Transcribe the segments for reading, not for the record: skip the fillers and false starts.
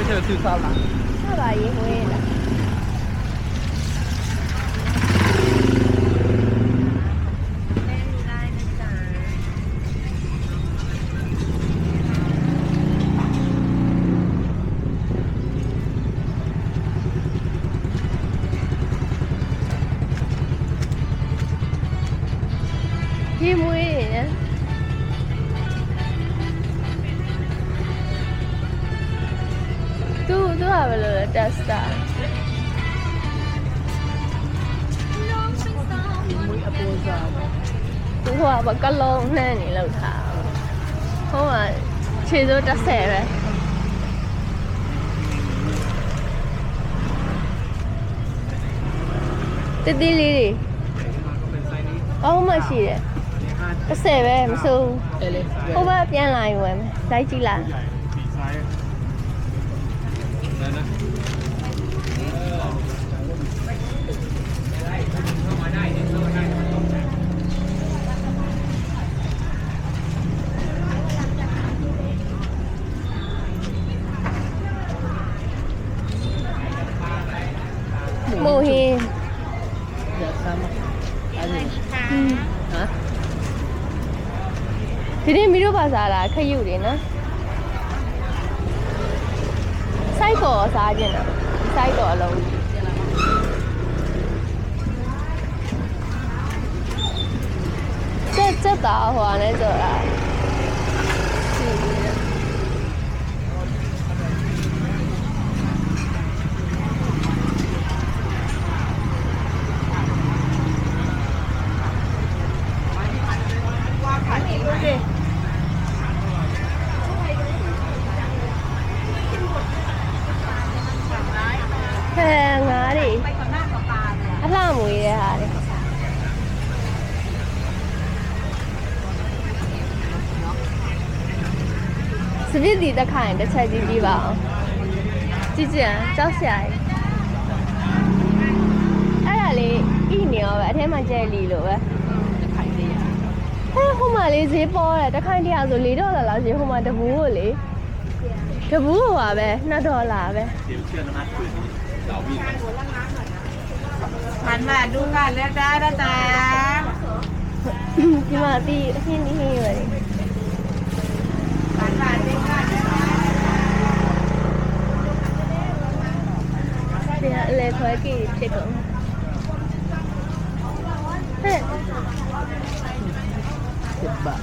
就吃烧腊。烧腊也会了。ရေမွေးနေသူကဘယ်လိုလဲတက်စတာရေမွေးအပေါ်စားသူကဘကလုံးနှမ်းနေလောက်ထားဟိုကခြေစိုး30ပဲတတိလေးတွေအောက်မှရှိတယ်30ပဲမစိုးဟိုဘက်ပြန်လာရင်ဝယ်မယ်လိုက်ကြည့်လားမိုဟင်းอยากทำอะไรฮะဒီနေ့မီတို့ပါစားတာခရုတွေနော်စိုက်ကောစားခြင်းတာစိုက်ကောအလုံးချက်တာဟိုနဲ့ကြော်တာငါးတွေအလှမွေးတဲ့ဟာတွေစပစ်တီတက်ခိုင်တစ်ချက်ကြည့်ပါအောင်ကြည့်ကြည့်ကြောက်စရာအဲ့ဒါလေးဣနေရောပဲအထဲမှာကျဲလီလို့ပဲတက်ခိုင်သေးရဟိုမှာလေးဈေးပေါ်တယ်တက်ခိုင်တရားဆို$4လောက်ဈေးဟိုမှာတဘူးကိုလေတဘူးကိုပါပဲ$2ပဲหันมาดูกันแล้วจ้าจ้าဒီမှာတီးအဟင်းဟင်းပဲလေหันมาดูกันဒီအလေခွဲကြီးဖြစ်ကုန်ဟဲ့10 บาท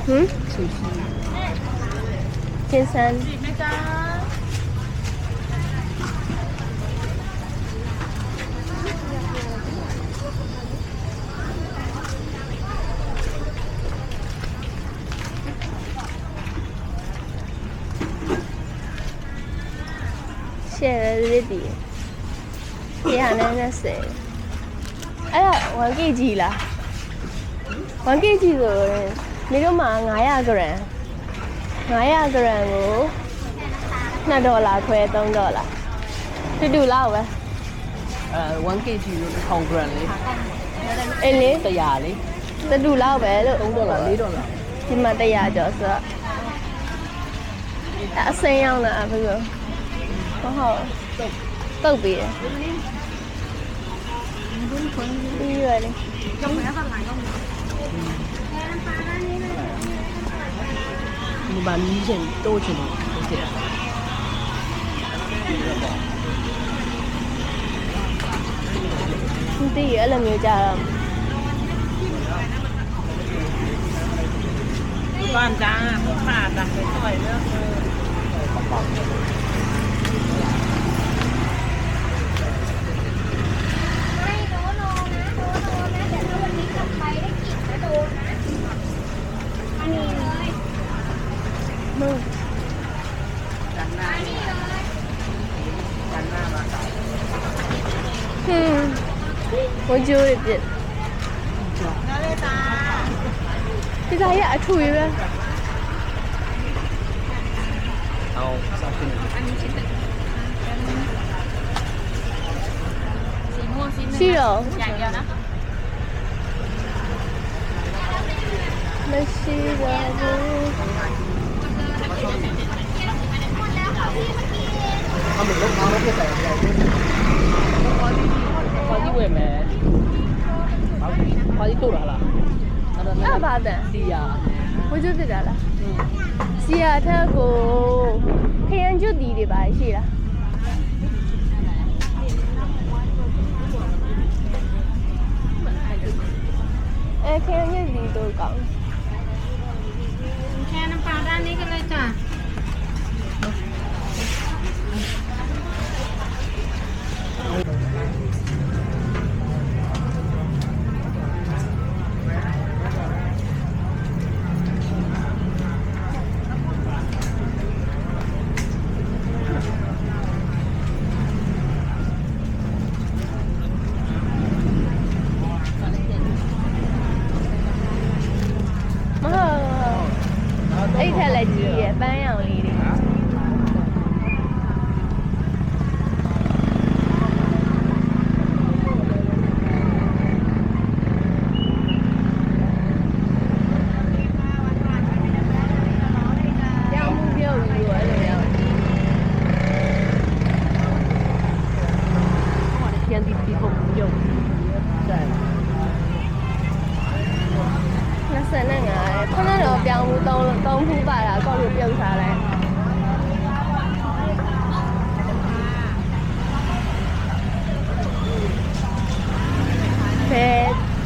ซูชิကျင်းစမ်းရှယ်ရည်ဒီ190အဲ့ဒါ1 kg လား1 kg ဆိုရင်မိတို့မှာ900 gram 900 gram ကို$2ခွဲ$3တူလောက်ပဲ1 kg လို့1000 gram လေအေးလေ100လေတူလောက်ပဲလို့$3 $4ဒီမှာ100ကျော်ဆိုတော့အစင်းရောက်တာဘယ်လိုဟုတ်တုတ်ပြီးတယ်ပြီးရလေဒီမှာမီးရှင်တိုးချင်တယ်ဟုတ်ကဲ့ဒီအဲ့လိုမျိုးကြတော့ก่อนจ้าผ่าตัดสวยๆเลือกเลยไม่โนนะโนนะแต่ถ้าวันนี้กลับไปได้กินนะโดนนะอันนี้เลยมึงจันหน้ามาขาย我揪一点นั่นเลยจ้าဒီသားရအထူရပဲเอาซาชิมิอันนี้ชิ้นหนึ่งสีม่วงชิ้นหนึ่งရှိတော့อย่างเดียวนะမရှိပါဘူး ဘာတန် စီယာ ဝကျွတ်ပြတာလားစီယာထက်ကိုခရမ်းကျွတ်တီတွေပါရှိလားခရမ်းကျွတ်တီတို့ကောင်း แค่น้ำปลาด้านนี้กันเลยจ้ะ မဟုတ်အဲ့ထက်လည်းကြီးရယ်ပန်းရောင်လေးတွေပြောင်းမှုပြုတ်ယူအဲ့လိုမျိုး 天地地后不用在25ခုနတော့ပြောင်းမှု3ခုပါတာကောက်လို့ပြုတ်ထားလိုက်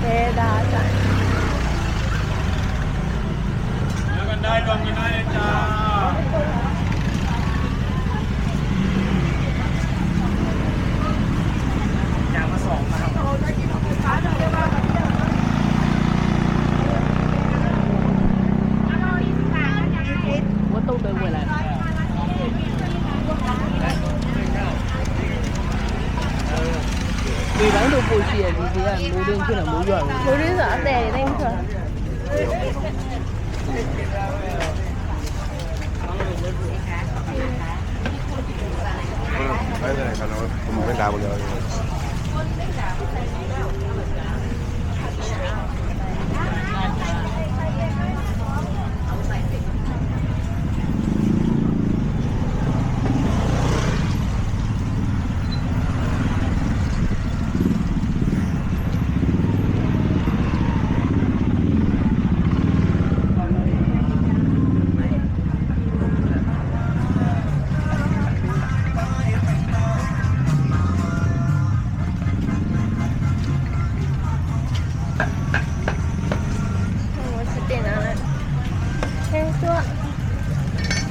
ဘဲဒါဆိုင် แล้วกันได้รวมกันได้เลยจ้า อย่างมา2นะครับ 我都得回来。每人都不写，你这样没人去了没远了。 မိုးရင်းဆိုအသေးလေးသိမ့်ဆို Đấy này, nó một cái đào bây giờ.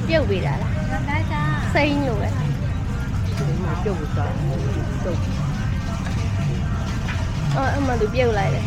ပြုတ်ပေးတာလား ได้จ้า စိမ့်လို့ပဲ 就不算，就。 အော်အမှန်သူပြုတ်လိုက်တယ်